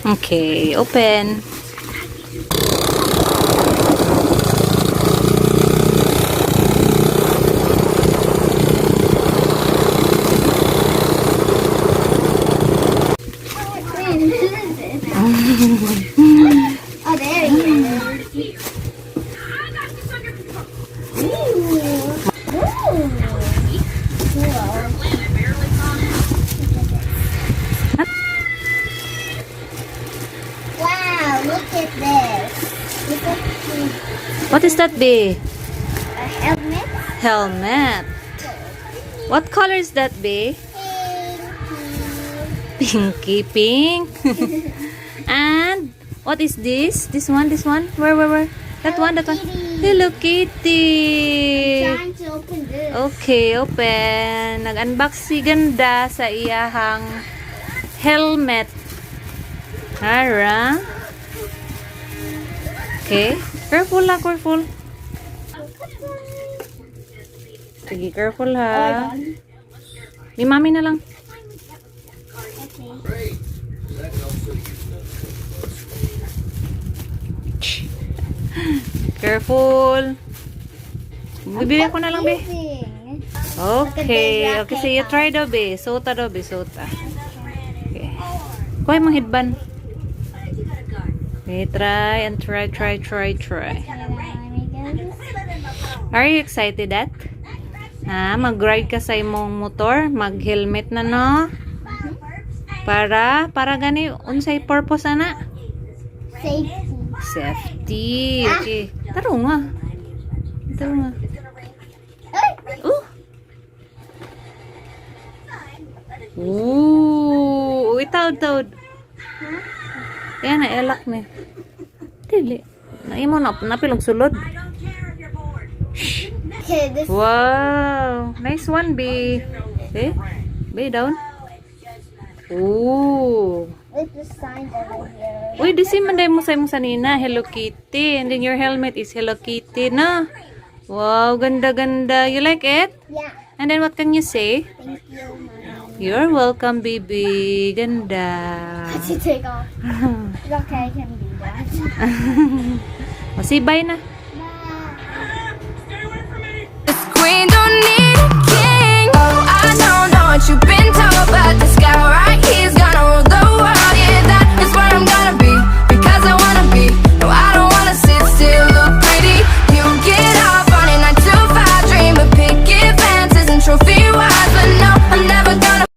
Okay, open. Oh, there he is. Wow, look at this. Look at this. What is that, B? A helmet. Helmet. What color is that, B? Pinky pink. And what is this? This one? Where? That one. Hello Kitty. Trying to open this. Okay, open. Nag-unbox si Ganda sa iyahang helmet. Ara. Okay. Careful. Sige, careful ha. Ni mami na lang. Okay. Careful. Bibili ko na lang, be. Amazing. Okay. Okay, so you try daw, be. Sota daw, be. Sota. Okay. Kuha mong headband. Okay, try. Are you excited that? Mag-ride ka sa imong motor, mag-helmet na no? Para gani unsay purpose ana? Safety. Okay. Taro nga. Ooh, itawd. Yan na elak ni. Dili. Naimo na napilog sulod. Okay, this Wow, nice one, B. B down. Ooh. with the signs over here. Uy, di si manday mo sa imong sanina, Hello Kitty. And then your helmet is Hello Kitty na. Wow, ganda. You like it? Yeah. And then what can you say? Thank you, Mom. You're welcome, baby. Ganda. To take off. Okay, I can do that. O, say bye na. Bye. Queen don't need